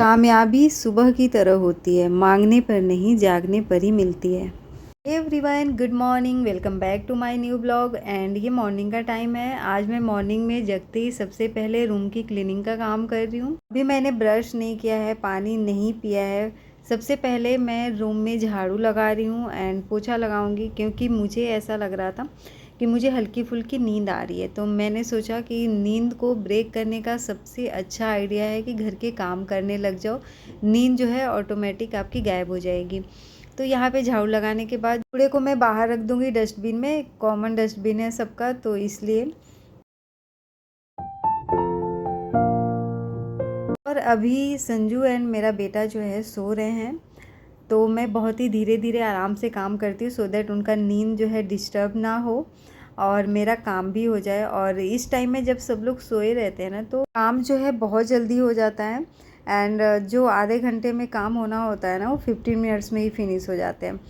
कामयाबी सुबह की तरह होती है, मांगने पर नहीं जागने पर ही मिलती है। Everyone, good morning, welcome back to my new blog. And ये मॉर्निंग का टाइम है। आज मैं मॉर्निंग में जगते ही सबसे पहले रूम की क्लीनिंग का काम कर रही हूँ। अभी मैंने ब्रश नहीं किया है, पानी नहीं पिया है। सबसे पहले मैं रूम में झाड़ू लगा रही हूँ एंड पोछा लगाऊंगी, क्योंकि मुझे ऐसा लग रहा था कि मुझे हल्की फुल्की नींद आ रही है। तो मैंने सोचा कि नींद को ब्रेक करने का सबसे अच्छा आइडिया है कि घर के काम करने लग जाओ। नींद जो है ऑटोमेटिक आपकी गायब हो जाएगी। तो यहाँ पे झाड़ू लगाने के बाद कूड़े को मैं बाहर रख दूँगी डस्टबिन में। कॉमन डस्टबिन है सबका, तो इसलिए। और अभी संजू एंड मेरा बेटा जो है सो रहे हैं, तो मैं बहुत ही धीरे धीरे आराम से काम करती हूँ, सो दैट उनका नींद जो है डिस्टर्ब ना हो और मेरा काम भी हो जाए। और इस टाइम में जब सब लोग सोए रहते हैं ना, तो काम जो है बहुत जल्दी हो जाता है। एंड जो आधे घंटे में काम होना होता है ना, वो 15 मिनट्स में ही फिनिश हो जाते हैं।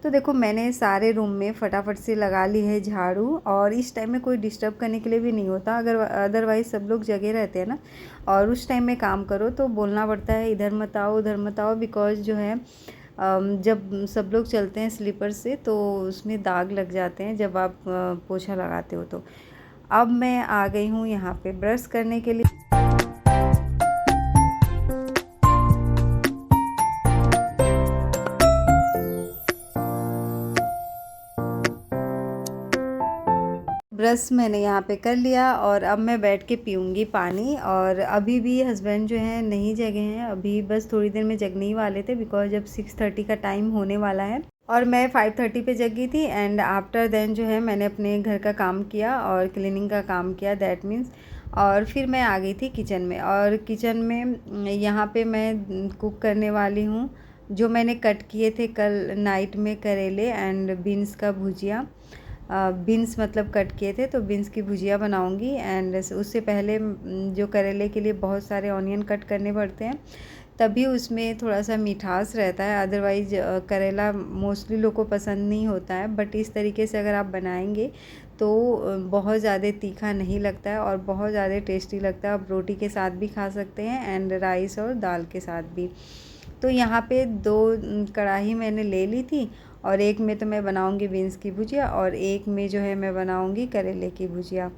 तो देखो, मैंने सारे रूम में फटाफट से लगा ली है झाड़ू, और इस टाइम में कोई डिस्टर्ब करने के लिए भी नहीं होता। अगर अदरवाइज़ सब लोग जगे रहते हैं ना, और उस टाइम में काम करो तो बोलना पड़ता है इधर मत आओ उधर मत आओ, बिकॉज जो है जब सब लोग चलते हैं स्लीपर से तो उसमें दाग लग जाते हैं जब आप पोछा लगाते हो। तो अब मैं आ गई हूँ यहाँ पे ब्रश करने के लिए। ब्रश मैंने यहाँ पे कर लिया और अब मैं बैठ के पीऊँगी पानी। और अभी भी हस्बैंड जो हैं नहीं जगे हैं, अभी बस थोड़ी देर में जगने ही वाले थे, बिकॉज जब 6:30 का टाइम होने वाला है और मैं 5:30 पे जगी थी। एंड आफ्टर देन जो है मैंने अपने घर का काम किया और क्लीनिंग का काम किया, दैट मीन्स। और फिर मैं आ गई थी किचन में, और किचन में यहाँ पे मैं कुक करने वाली हूँ जो मैंने कट किए थे कल नाइट में, करेले एंड बीन्स का भुजिया। बीन्स मतलब कट किए थे, तो बीन्स की भुजिया बनाऊंगी। एंड उससे पहले जो करेले के लिए बहुत सारे ऑनियन कट करने पड़ते हैं, तभी उसमें थोड़ा सा मिठास रहता है। अदरवाइज करेला मोस्टली लोग को पसंद नहीं होता है, बट इस तरीके से अगर आप बनाएंगे तो बहुत ज़्यादा तीखा नहीं लगता है और बहुत ज़्यादा टेस्टी लगता है। आप रोटी के साथ भी खा सकते हैं एंड राइस और दाल के साथ भी। तो यहाँ पे 2 कढ़ाई मैंने ले ली थी, और एक में तो मैं बनाऊंगी बीन्स की भुजिया और एक में जो है मैं बनाऊंगी करेले की भुजिया।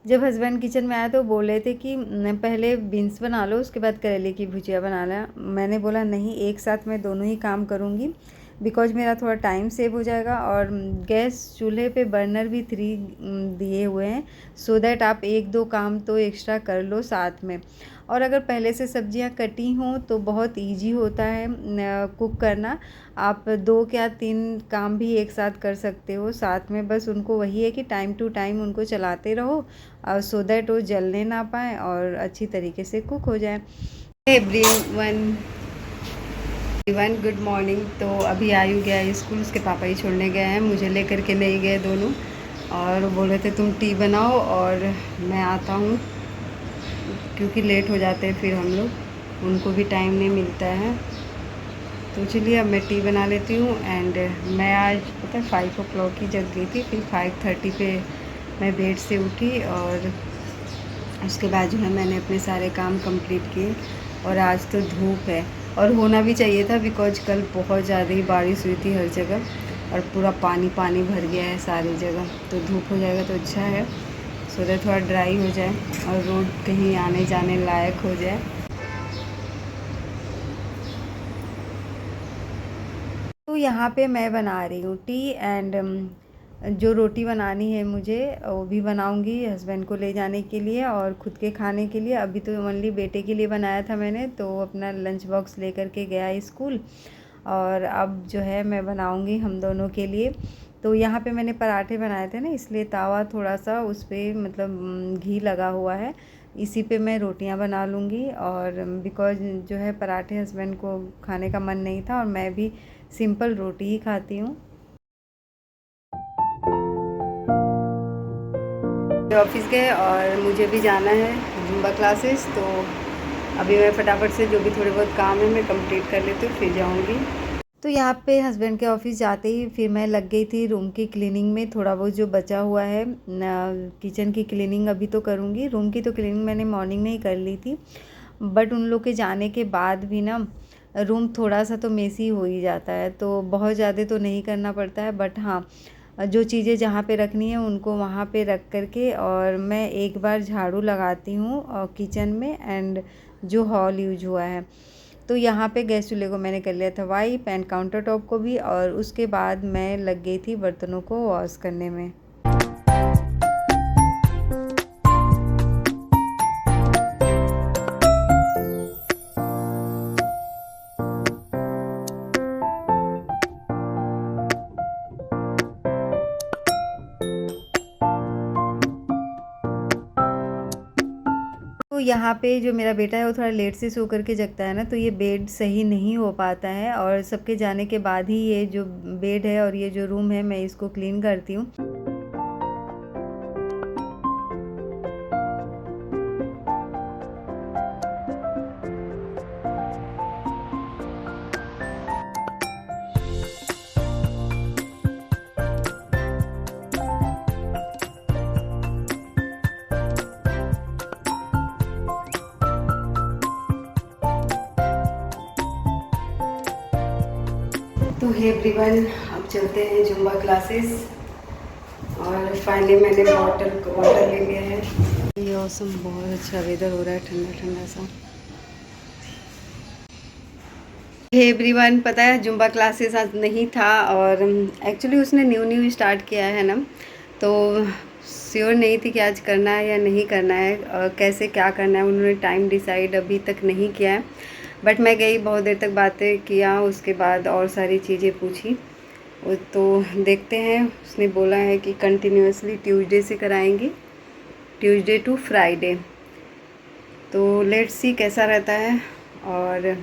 जब हस्बैंड किचन में आए तो बोल रहे थे कि पहले बीन्स बना लो उसके बाद करेले की भुजिया बनाना। मैंने बोला नहीं, एक साथ मैं दोनों ही काम करूँगी, बिकॉज मेरा थोड़ा टाइम सेव हो जाएगा। और गैस चूल्हे पे बर्नर भी 3 दिए हुए हैं, सो दैट आप 1-2 काम तो एक्स्ट्रा कर लो साथ में। और अगर पहले से सब्जियां कटी हों तो बहुत इजी होता है कुक करना। आप 2 या 3 काम भी एक साथ कर सकते हो साथ में। बस उनको वही है कि टाइम टू टाइम उनको चलाते रहो, सो दैट वो जलने ना पाए और अच्छी तरीके से कुक हो जाए। Everyone, good morning. तो अभी आयु गया है स्कूल, उसके पापा ही छोड़ने गए हैं, मुझे लेकर के नहीं गए दोनों। और बोल रहे थे तुम टी बनाओ और मैं आता हूँ, क्योंकि लेट हो जाते हैं फिर हम लोग, उनको भी टाइम नहीं मिलता है। तो चलिए अब मैं टी बना लेती हूँ। एंड मैं आज पता है 5 o'clock ही जग गई थी, फिर 5:30 पे मैं बेड से उठी और उसके बाद जो है मैंने अपने सारे काम कंप्लीट किए। और आज तो धूप है, और होना भी चाहिए था, बिकॉज कल बहुत ज़्यादा ही बारिश हुई थी हर जगह और पूरा पानी पानी भर गया है सारी जगह। तो धूप हो जाएगा तो अच्छा है, सो दैट थोड़ा ड्राई हो जाए और रोड कहीं आने जाने लायक हो जाए। तो यहाँ पे मैं बना रही हूँ टी एंड जो रोटी बनानी है मुझे वो भी बनाऊँगी हस्बैंड को ले जाने के लिए और ख़ुद के खाने के लिए। अभी तो ओनली बेटे के लिए बनाया था मैंने, तो वो अपना लंच बॉक्स ले करके गया स्कूल। और अब जो है मैं बनाऊँगी हम दोनों के लिए। तो यहाँ पे मैंने पराठे बनाए थे ना, इसलिए तावा थोड़ा सा उस पर मतलब घी लगा हुआ है, इसी पे मैं रोटियां बना लूँगी। और बिकॉज जो है पराठे हस्बैंड को खाने का मन नहीं था और मैं भी सिंपल रोटी ही खाती हूँ। ऑफिस गए और मुझे भी जाना है जुम्बा क्लासेस, तो अभी मैं फटाफट से जो भी थोड़े बहुत काम है मैं कंप्लीट कर लेती हूँ, फिर जाऊँगी। तो यहाँ पे हस्बैंड के ऑफिस जाते ही फिर मैं लग गई थी रूम की क्लीनिंग में। थोड़ा बहुत जो बचा हुआ है किचन की क्लीनिंग अभी तो करूँगी। रूम की तो क्लीनिंग मैंने मॉर्निंग में ही कर ली थी, बट उन लोग के जाने के बाद भी ना रूम थोड़ा सा तो मेसी हो ही जाता है, तो बहुत ज़्यादा तो नहीं करना पड़ता है। बट हाँ, जो चीज़ें जहाँ पे रखनी है उनको वहाँ पे रख करके और मैं एक बार झाड़ू लगाती हूँ किचन में एंड जो हॉल यूज हुआ है। तो यहाँ पे गैस चूल्हे को मैंने कर लिया था वाइप एंड काउंटर टॉप को भी, और उसके बाद मैं लग गई थी बर्तनों को वॉश करने में। तो यहाँ पे जो मेरा बेटा है वो थोड़ा लेट से सो करके जगता है ना, तो ये बेड सही नहीं हो पाता है, और सबके जाने के बाद ही ये जो बेड है और ये जो रूम है मैं इसको क्लीन करती हूँ। तो हे एवरीवन, अब चलते हैं जुम्बा क्लासेस, और फाइनली मैंने वाटर ले लिया है। ये मौसम बहुत अच्छा वेदर हो रहा है, ठंडा ठंडा सा। हे एवरीवन, पता है जुम्बा क्लासेस आज नहीं था, और एक्चुअली उसने न्यू स्टार्ट किया है ना, तो श्योर नहीं थी कि आज करना है या नहीं करना है, कैसे क्या करना है उन्होंने टाइम डिसाइड अभी तक नहीं किया है। बट मैं गई, बहुत देर तक बातें किया, उसके बाद और सारी चीज़ें पूछी। तो देखते हैं, उसने बोला है कि कंटिन्यूसली ट्यूसडे से कराएंगी, ट्यूसडे टू फ्राइडे। तो लेट्स सी कैसा रहता है। और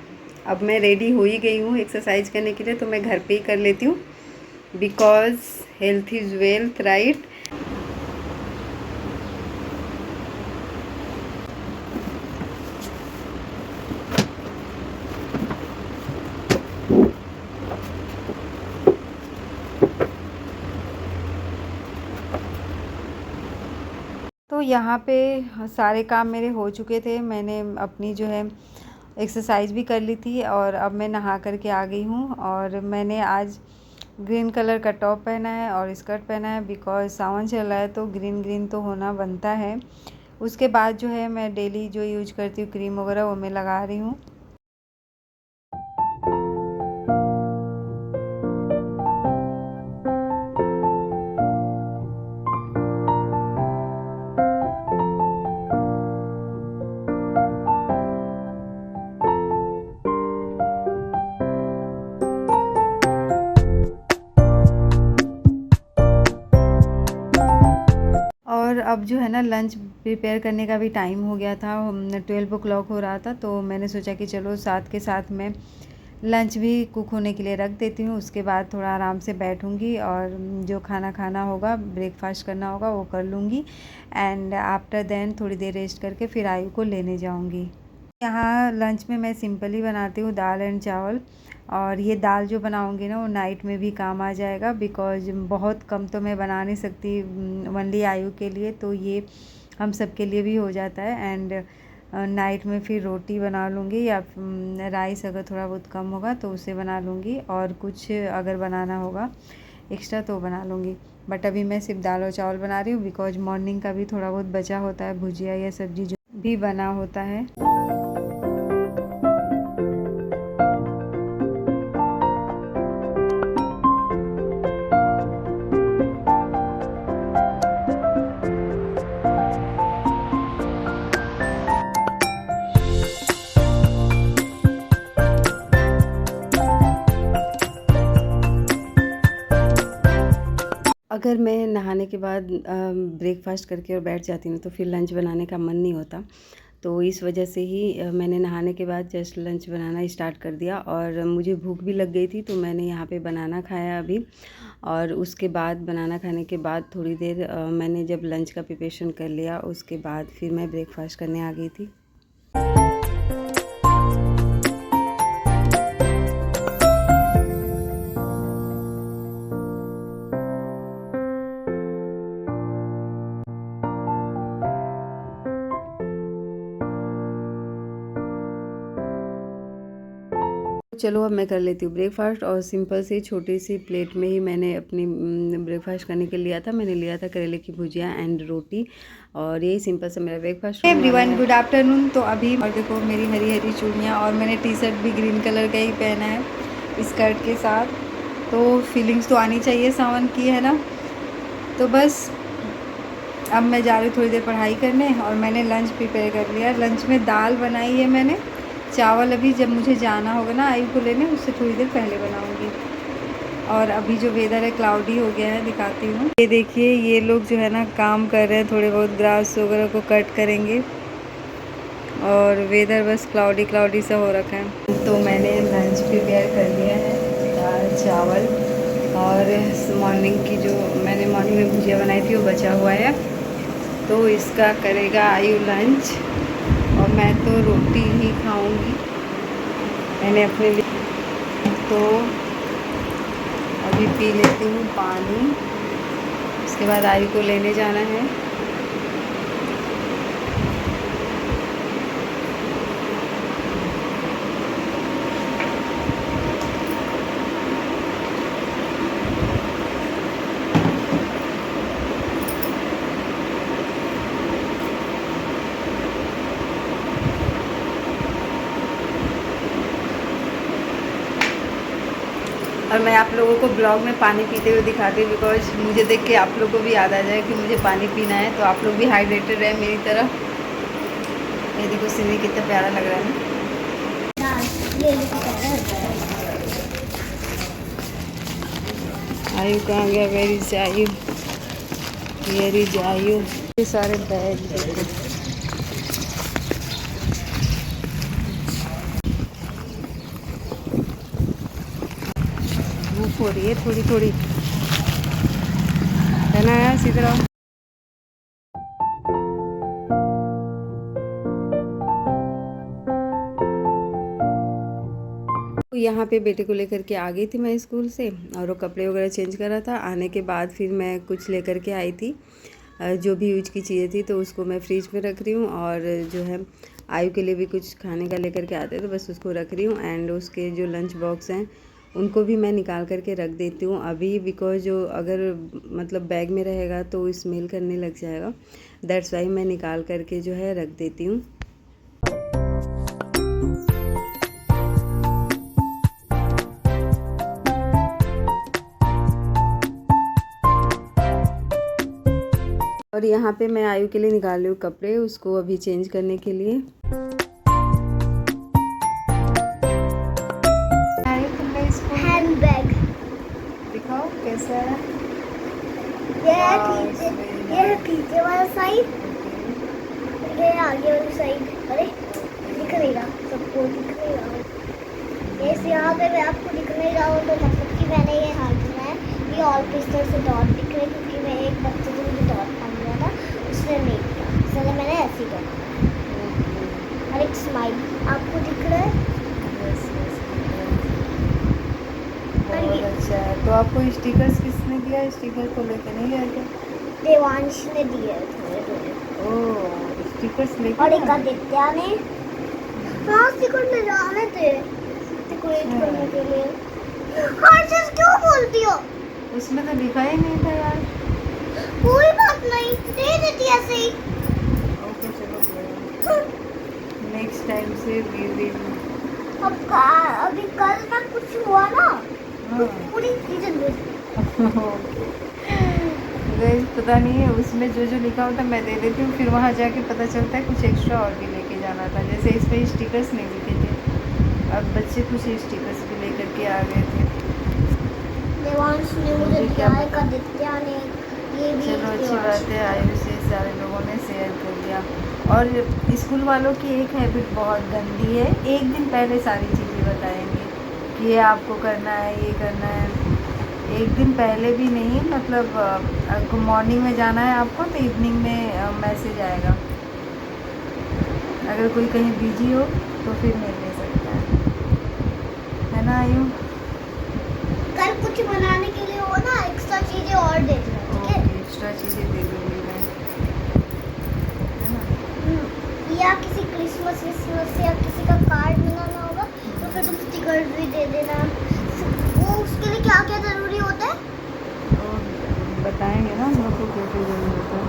अब मैं रेडी हो ही गई हूँ एक्सरसाइज करने के लिए, तो मैं घर पे ही कर लेती हूँ, because health is wealth, right. तो यहाँ पे सारे काम मेरे हो चुके थे। मैंने अपनी जो है एक्सरसाइज भी कर ली थी, और अब मैं नहा करके आ गई हूँ। और मैंने आज ग्रीन कलर का टॉप पहना है और स्कर्ट पहना है, बिकॉज सावन चल रहा है तो ग्रीन ग्रीन तो होना बनता है। उसके बाद जो है मैं डेली जो यूज करती हूँ क्रीम वगैरह वो मैं लगा रही हूँ। और अब जो है ना लंच प्रिपेयर करने का भी टाइम हो गया था, 12 o'clock हो रहा था, तो मैंने सोचा कि चलो साथ के साथ मैं लंच भी कुक होने के लिए रख देती हूँ। उसके बाद थोड़ा आराम से बैठूँगी और जो खाना खाना होगा, ब्रेकफास्ट करना होगा वो कर लूँगी, एंड आफ्टर देन थोड़ी देर रेस्ट करके फिर आयु को लेने जाऊँगी। यहाँ लंच में मैं सिंपल ही बनाती हूँ, दाल एंड चावल। और ये दाल जो बनाऊँगी ना वो नाइट में भी काम आ जाएगा, बिकॉज़ बहुत कम तो मैं बना नहीं सकती ओनली आयु के लिए, तो ये हम सब के लिए भी हो जाता है। एंड नाइट में फिर रोटी बना लूँगी, या राइस अगर थोड़ा बहुत कम होगा तो उसे बना लूँगी, और कुछ अगर बनाना होगा एक्स्ट्रा तो बना लूँगी। बट अभी मैं सिर्फ दाल और चावल बना रही हूँ, बिकॉज़ मॉर्निंग का भी थोड़ा बहुत बचा होता है, भुजिया या सब्ज़ी जो भी बना होता है। अगर मैं नहाने के बाद ब्रेकफास्ट करके और बैठ जाती हूँ तो फिर लंच बनाने का मन नहीं होता, तो इस वजह से ही मैंने नहाने के बाद जस्ट लंच बनाना स्टार्ट कर दिया। और मुझे भूख भी लग गई थी, तो मैंने यहाँ पे बनाना खाया अभी, और उसके बाद बनाना खाने के बाद थोड़ी देर मैंने जब लंच का प्रिपरेशन कर लिया, उसके बाद फिर मैं ब्रेकफास्ट करने आ गई थी। चलो अब मैं कर लेती हूँ ब्रेकफास्ट। और सिंपल सी छोटी सी प्लेट में ही मैंने अपनी ब्रेकफास्ट करने के लिए लिया था। मैंने लिया था करेले की भुजिया एंड रोटी, और यही सिंपल सा मेरा ब्रेकफास्ट। Everyone good afternoon. तो अभी और देखो मेरी हरी हरी चूड़ियाँ, और मैंने टी शर्ट भी ग्रीन कलर का ही पहना है स्कर्ट के साथ। तो फीलिंग्स तो आनी चाहिए सावन की, है ना। तो बस अब मैं जा रही हूँ थोड़ी देर पढ़ाई करने, और मैंने लंच प्रिपेयर कर लिया। लंच में दाल बनाई है मैंने, चावल अभी जब मुझे जाना होगा ना आयु को लेने, उससे थोड़ी देर पहले बनाऊंगी। और अभी जो वेदर है क्लाउडी हो गया है, दिखाती हूँ। ये देखिए ये लोग जो है ना काम कर रहे हैं, थोड़े बहुत ग्रास वगैरह को कट करेंगे, और वेदर बस क्लाउडी क्लाउडी सा हो रखा है। तो मैंने लंच प्रिपेयर कर लिया है, दाल चावल, और मॉर्निंग की जो मैंने मॉर्निंग में भुजिया बनाई थी वो बचा हुआ है। तो इसका करेगा आयु लंच, और मैं तो रोटी ही खाऊंगी मैंने अपने लिए। तो अभी पी लेती हूँ पानी, उसके बाद आयु को लेने जाना है। और मैं आप लोगों को ब्लॉग में पानी पीते हुए दिखाती हूँ, बिकॉज मुझे देख के आप लोगों को भी याद आ जाए कि मुझे पानी पीना है। तो आप लोग भी हाइड्रेटेड रहे मेरी तरह। ये देखो सीनरी कितना प्यारा लग रहा है ना। आयु कहाँ गया? वेयर इज आयु? वेयर इज आयु? ये सारे बैग देखो। धूप हो रही है थोड़ी थोड़ी, है ना यार, सीधे रहो। तो यहाँ पे बेटे को लेकर के आ गई थी मैं स्कूल से, और वो कपड़े वगैरह चेंज कर रहा था। आने के बाद फिर मैं कुछ लेकर के आई थी, जो भी यूज की चीज़ें थी, तो उसको मैं फ्रिज में रख रही हूँ। और जो है आयु के लिए भी कुछ खाने का लेकर के आते हैं, तो बस उसको रख रही हूँ। एंड उसके जो लंच बॉक्स हैं उनको भी मैं निकाल करके रख देती हूँ अभी, बिकॉज जो अगर मतलब बैग में रहेगा तो स्मेल करने लग जाएगा। दैट्स वाई मैं निकाल करके जो है रख देती हूँ। और यहाँ पे मैं आयु के लिए निकाल रही हूँ कपड़े, उसको अभी चेंज करने के लिए। हैंडबैग दिखाओ कैसा है। ये पीछे वाला साइड, ये आगे वाली साइड। अरे दिख नहीं रहा, सबको दिख नहीं रहा। ये यहाँ पे मैं आपको दिख नहीं रहा हूँ, तो मतलब कि मैंने ये हाथ में ये ऑल पिस्टल से डॉट दिख रहे, क्योंकि मैं एक बच्चे से मुझे डॉट मांग लिया था, उसने नहीं दिया, इसलिए मैंने ऐसे ही डॉट। और एक स्माइल आपको दिख रहा है। बहुत अच्छा है। तो आपको स्टिकर्स किसने दिया? स्टिकर को लेकर नहीं गए थे? देवांश ने दिए थोड़े थोड़े। ओह स्टिकर्स लेकर। और एक आदित्य ने। हाँ स्टिकर ले जाने थे डेकोरेट करने के लिए। हर चीज क्यों बोलती हो? उसमें तो लिखा ही नहीं था यार। कोई बात नहीं, दे देती ऐसे ही। ओके चलो, नेक्स्ट टाइम से वी विल। अभी कल ना कुछ हुआ ना, तो पूरी चीजें पता नहीं है उसमें जो जो लिखा होता मैं दे देती हूँ, फिर वहाँ जाके पता चलता है कुछ एक्स्ट्रा और भी लेके जाना था। जैसे इसमें स्टिकर्स नहीं लिखे थे, अब बच्चे कुछ स्टिकर्स भी लेकर के आ गए थे। देवांश ने मुझे दिया है, आदित्य ने ये भी। चलो अच्छी बात है, आयु से सारे लोगों ने शेयर कर दिया। और स्कूल वालों की एक हैबिट बहुत गंदी है, एक दिन पहले सारी चीज़ें बताएंगे कि ये आपको करना है, ये करना है। एक दिन पहले भी नहीं, मतलब मॉर्निंग में जाना है आपको तो इवनिंग में मैसेज आएगा। अगर कोई कहीं बिजी हो तो फिर नहीं ले सकता है ना आयु? कल कुछ बनाने के लिए हो ना, एक्स्ट्रा चीजें और दे दो, ठीक है? एक्स्ट्रा चीज़ें दे दूँगी मैं, है ना? या किसी क्रिसमस या किसी का कार्ड बनाना होगा तो फिर तुम स्टिकर भी दे देना। वो उसके लिए क्या क्या ज़रूरी होता है? और बताएंगे ना हम लोग को क्या क्या ज़रूरत है,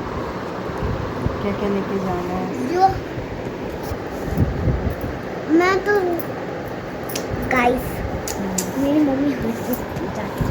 क्या क्या लेके जाना है। जो मैं तो गाइस, मेरी मम्मी हमें जाती